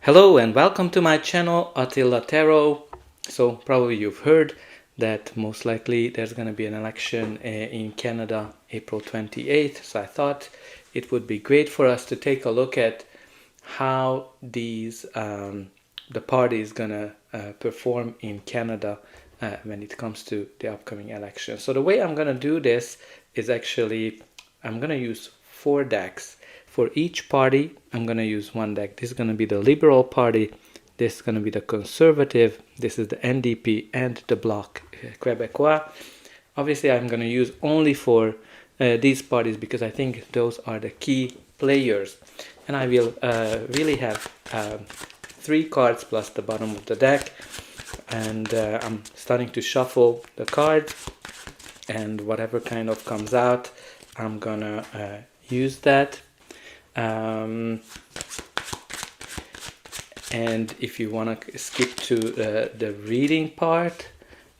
Hello and welcome to my channel, Attila Tarot. So probably you've heard that most likely there's going to be an election in Canada April 28th. So I thought it would be great for us to take a look at how the party is going to perform in Canada when it comes to the upcoming election. So the way I'm going to do this is actually I'm going to use 4 decks. For each party, I'm going to use one deck. This is going to be the Liberal Party, this is going to be the Conservative, this is the NDP, and the Bloc Quebecois. Obviously, I'm going to use only for these parties because I think those are the key players. And I will really have 3 cards plus the bottom of the deck. And I'm starting to shuffle the cards. And whatever kind of comes out, I'm going to use that. And if you want to skip to the reading part,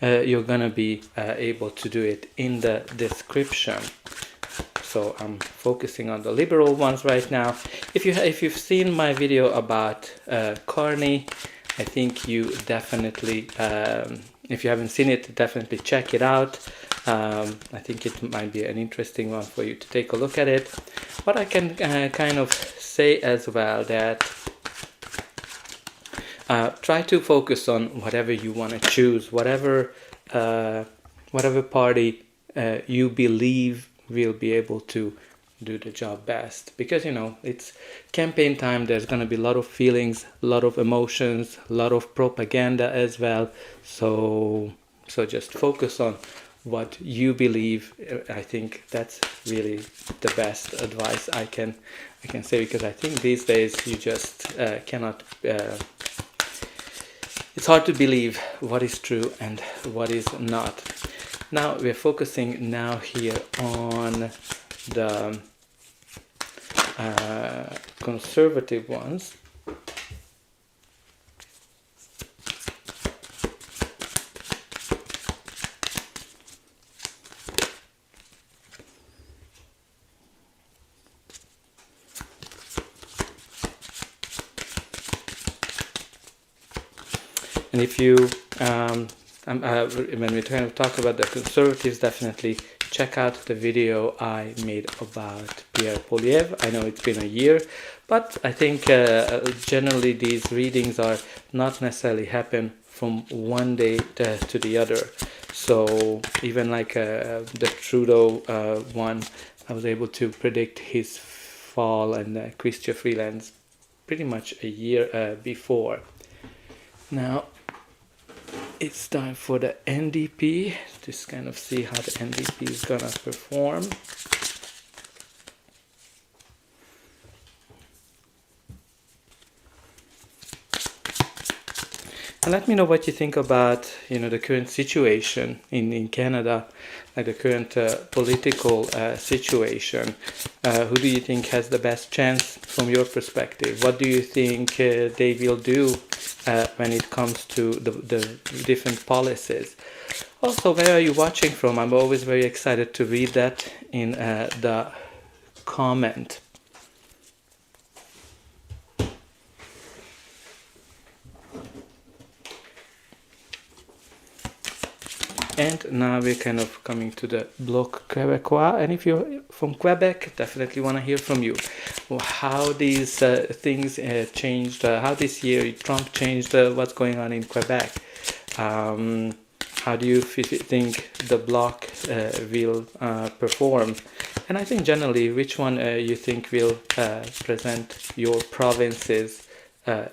you're gonna be able to do it in the description. So I'm focusing on the liberal ones right now. If you've seen my video about Carney, I think you definitely, if you haven't seen it, definitely check it out. I think it might be an interesting one for you to take a look at it. But I can kind of say as well that try to focus on whatever you want to choose, whatever party you believe will be able to do the job best. Because, it's campaign time, there's going to be a lot of feelings, a lot of emotions, a lot of propaganda as well. So just focus on what you believe. I think that's really the best advice I can say, because I think these days you just cannot it's hard to believe what is true and what is not. Now we're focusing now here on the conservative ones. And if you, when we're trying to talk about the conservatives, definitely check out the video I made about Pierre Poilievre. I know it's been a year, but I think generally these readings are not necessarily happen from one day to the other. So even like the Trudeau one, I was able to predict his fall, and Chrystia Freeland's pretty much a year before. Now it's time for the NDP. Just kind of see how the NDP is gonna perform. And let me know what you think about, the current situation in Canada, like the current political situation. Who do you think has the best chance from your perspective? What do you think they will do when it comes to the different policies? Also, where are you watching from? I'm always very excited to read that in the comment. And now we're kind of coming to the Bloc Quebecois. And if you're from Quebec, definitely want to hear from you. How these things changed, how this year Trump changed what's going on in Quebec. How do you think the Bloc will perform? And I think generally, which one you think will present your province's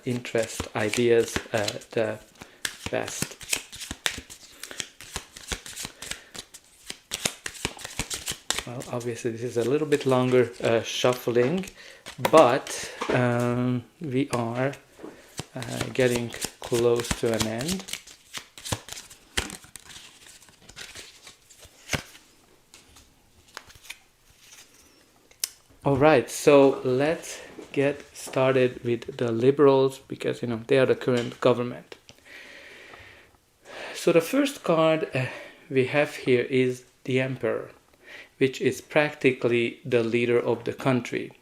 interest, ideas the best? Well, obviously this is a little bit longer shuffling, but we are getting close to an end. Alright, so let's get started with the Liberals, because they are the current government. So the first card we have here is the Emperor, which is practically the leader of the country.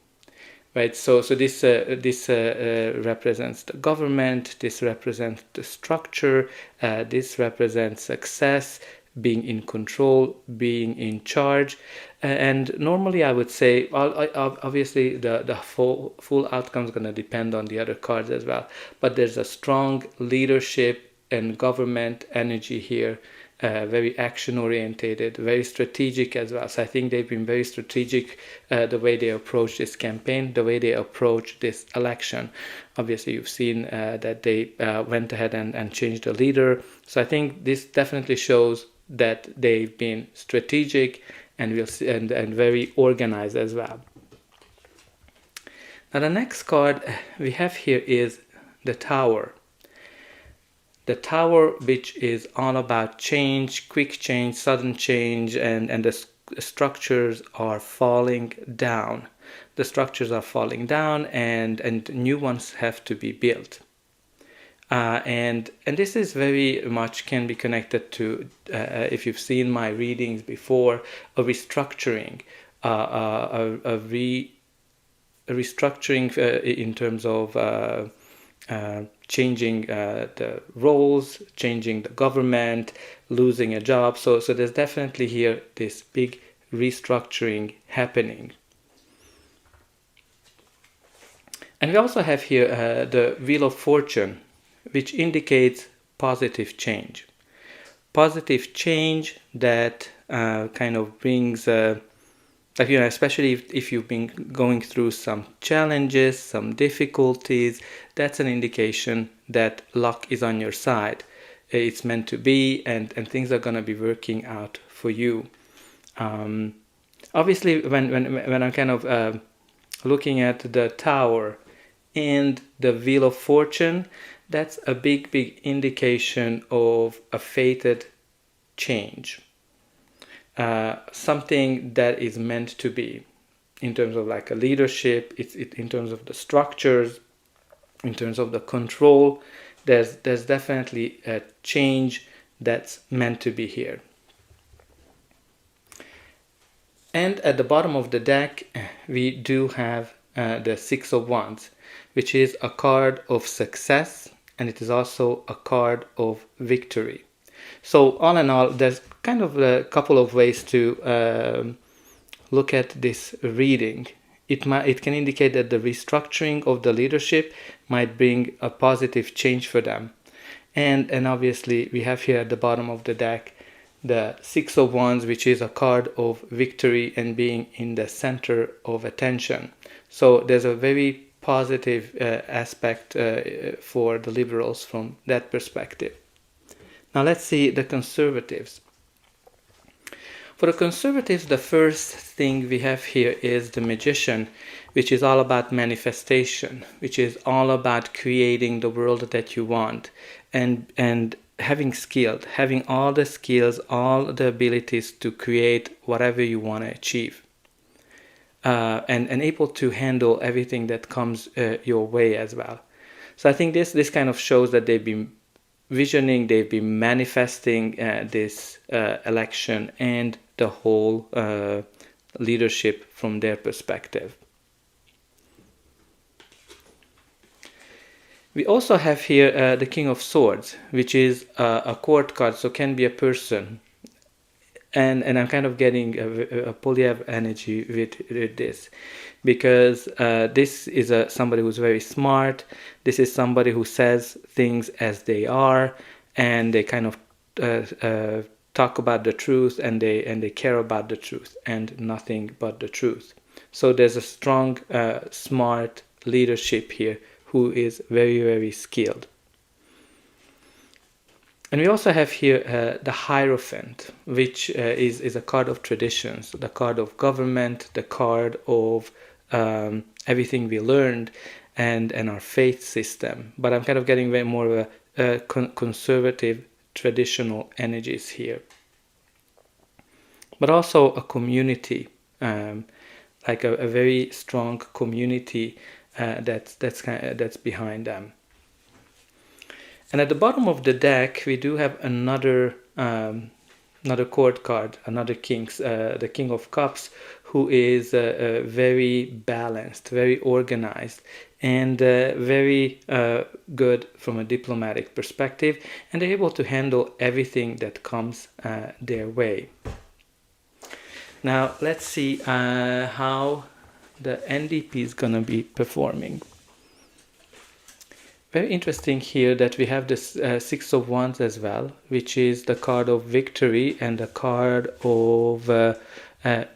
right? So this represents the government, this represents the structure, this represents success, being in control, being in charge. And normally I would say, obviously the full outcome is going to depend on the other cards as well, but there's a strong leadership and government energy here, very action orientated, very strategic as well. So I think they've been very strategic, the way they approach this campaign, the way they approach this election. Obviously you've seen that they went ahead and changed the leader. So I think this definitely shows that they've been strategic and very organized as well. Now the next card we have here is the Tower. The Tower, which is all about change, quick change, sudden change, and the structures are falling down. The structures are falling down, and new ones have to be built. And this is very much can be connected to, if you've seen my readings before, a restructuring, a restructuring in terms of changing the roles, changing the government, losing a job. So there's definitely here this big restructuring happening. And we also have here the Wheel of Fortune, which indicates positive change. Positive change that kind of brings, especially if you've been going through some challenges, some difficulties, that's an indication that luck is on your side. It's meant to be, and things are going to be working out for you. Obviously, when I'm kind of looking at the Tower and the Wheel of Fortune, that's a big indication of a fated change. Something that is meant to be in terms of like a leadership, in terms of the structures, in terms of the control. There's definitely a change that's meant to be here. And at the bottom of the deck, we do have the Six of Wands, which is a card of success, and it is also a card of victory. So all in all, there's kind of a couple of ways to look at this reading. It can indicate that the restructuring of the leadership might bring a positive change for them. And obviously we have here at the bottom of the deck the Six of Wands, which is a card of victory and being in the center of attention. So there's a very positive aspect for the liberals from that perspective. Now let's see the conservatives. For the conservatives, the first thing we have here is the Magician, which is all about manifestation, which is all about creating the world that you want, and having all the skills, all the abilities to create whatever you want to achieve, and able to handle everything that comes your way as well. So I think this kind of shows that they've been visioning, they've been manifesting this election and the whole leadership from their perspective. We also have here the King of Swords, which is a court card, so can be a person. And I'm kind of getting a Polyev energy with this, because this is somebody who's very smart. This is somebody who says things as they are, and they kind of talk about the truth, and they care about the truth and nothing but the truth. So there's a strong, smart leadership here who is very, very skilled. And we also have here the Hierophant, which is a card of traditions, the card of government, the card of everything we learned and our faith system. But I'm kind of getting way more of a conservative, traditional energies here. But also a community, like a very strong community that's behind them. And at the bottom of the deck, we do have another court card, another king, the King of Cups, who is very balanced, very organized, and very good from a diplomatic perspective, and they're able to handle everything that comes their way. Now let's see how the NDP is going to be performing. Very interesting here that we have this Six of Wands as well, which is the card of victory and the card of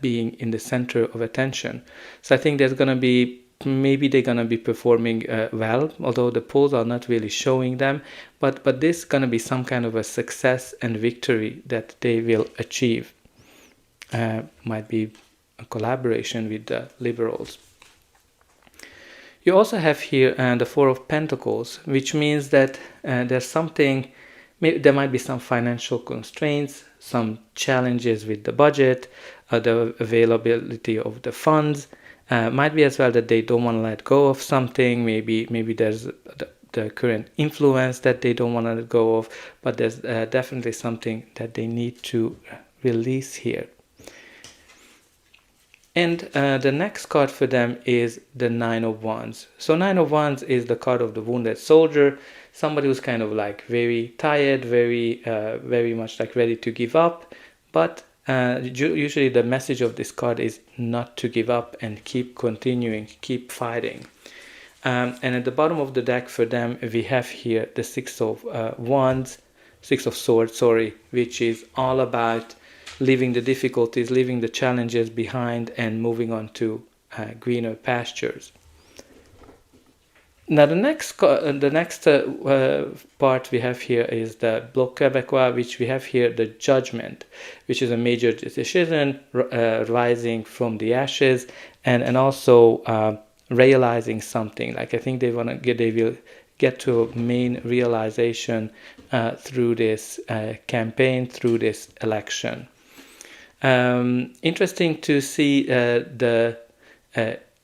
being in the center of attention. So I think there's going to be, maybe they're going to be performing well, although the polls are not really showing them, but this is going to be some kind of a success and victory that they will achieve. Might be a collaboration with the Liberals. You also have here the Four of Pentacles, which means that there's something, there might be some financial constraints, some challenges with the budget, the availability of the funds. Might be as well that they don't want to let go of something. Maybe there's the current influence that they don't want to let go of, but there's definitely something that they need to release here. And the next card for them is the Nine of Wands. So Nine of Wands is the card of the wounded soldier, somebody who's kind of like very tired, very much like ready to give up. But usually the message of this card is not to give up and keep continuing, keep fighting. And at the bottom of the deck for them, we have here the Six of Swords, which is all about leaving the difficulties, leaving the challenges behind, and moving on to greener pastures. Now the next part we have here is the Bloc Quebecois, which we have here the Judgment, which is a major decision rising from the ashes, and also realizing something. Like I think they will get to a main realization through this campaign, through this election. Interesting to see the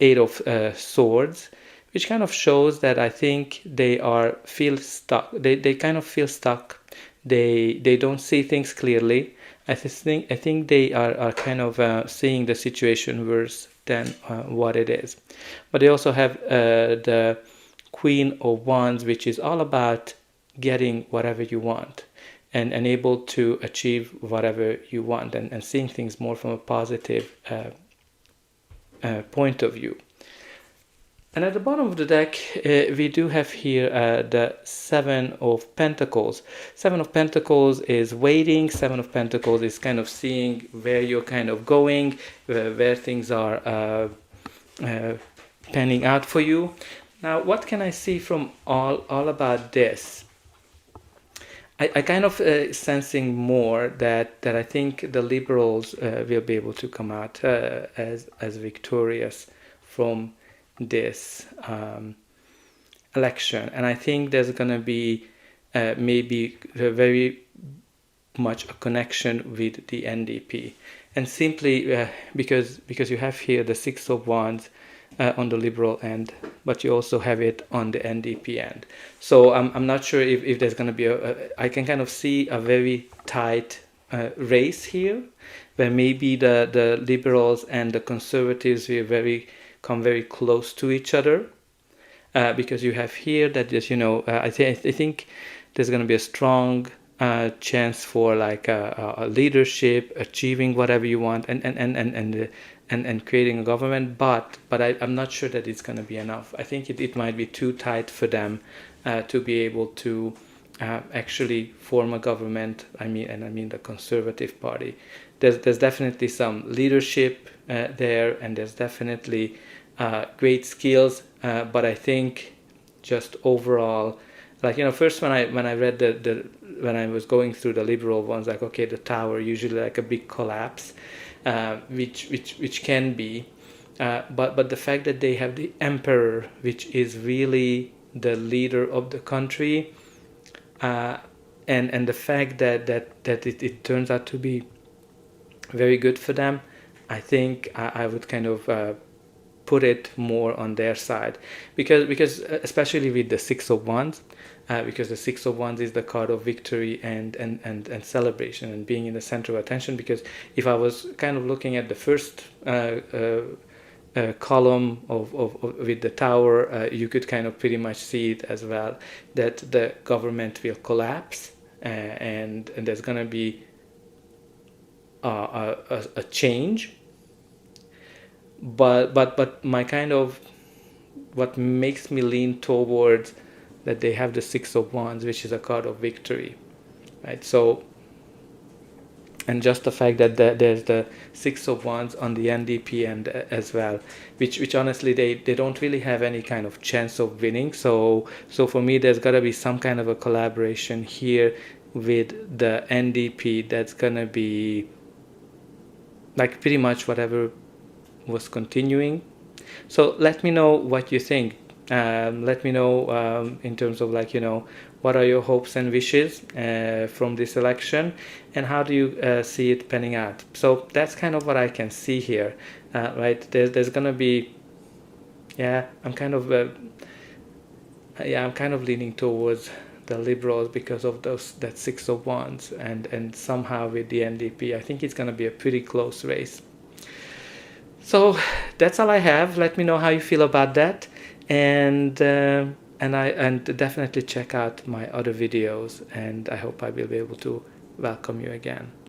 Eight of Swords, which kind of shows that I think they feel stuck. They kind of feel stuck. They don't see things clearly. I think they are kind of seeing the situation worse than what it is. But they also have the Queen of Wands, which is all about getting whatever you want. And able to achieve whatever you want, and seeing things more from a positive point of view. And at the bottom of the deck, we do have here the Seven of Pentacles. Seven of Pentacles is waiting. Seven of Pentacles is kind of seeing where you're kind of going, where things are panning out for you. Now, what can I see from all about this? I kind of sensing more that I think the Liberals will be able to come out as victorious from this election, and I think there's going to be maybe very much a connection with the NDP, and simply because you have here the Six of Wands on the Liberal end, but you also have it on the NDP end. So I'm not sure if there's going to be I can kind of see a very tight race here, where maybe the Liberals and the Conservatives will come very close to each other, because you have here that just, I think there's going to be a strong chance for like a leadership, achieving whatever you want, and creating a government, but I'm not sure that it's going to be enough. I think it might be too tight for them to be able to actually form a government. I mean the Conservative Party. There's definitely some leadership there, and there's definitely great skills, but I think just overall, like, first when I read when I was going through the Liberal ones, like, okay, the Tower, usually like a big collapse, which can be, but the fact that they have the Emperor, which is really the leader of the country, and the fact that it turns out to be very good for them, I think I would kind of put it more on their side, because especially with the Six of Wands, because the Six of Wands is the card of victory and celebration and being in the center of attention. Because if I was kind of looking at the first column of with the tower, you could kind of pretty much see it as well, that the government will collapse, and there's going to be a change. But my kind of, what makes me lean towards that they have the Six of Wands, which is a card of victory, right? So, and just the fact that there's the Six of Wands on the NDP and as well, which honestly they don't really have any kind of chance of winning. So for me, there's got to be some kind of a collaboration here with the NDP that's gonna be like pretty much whatever was continuing. So let me know what you think. Let me know in terms of, like, what are your hopes and wishes from this election, and how do you see it panning out. So that's kind of what I can see here, right? There's gonna be, I'm kind of leaning towards the Liberals because of that Six of Wands, and somehow with the NDP, I think it's gonna be a pretty close race. So that's all I have. Let me know how you feel about that, and definitely check out my other videos, and I hope I will be able to welcome you again.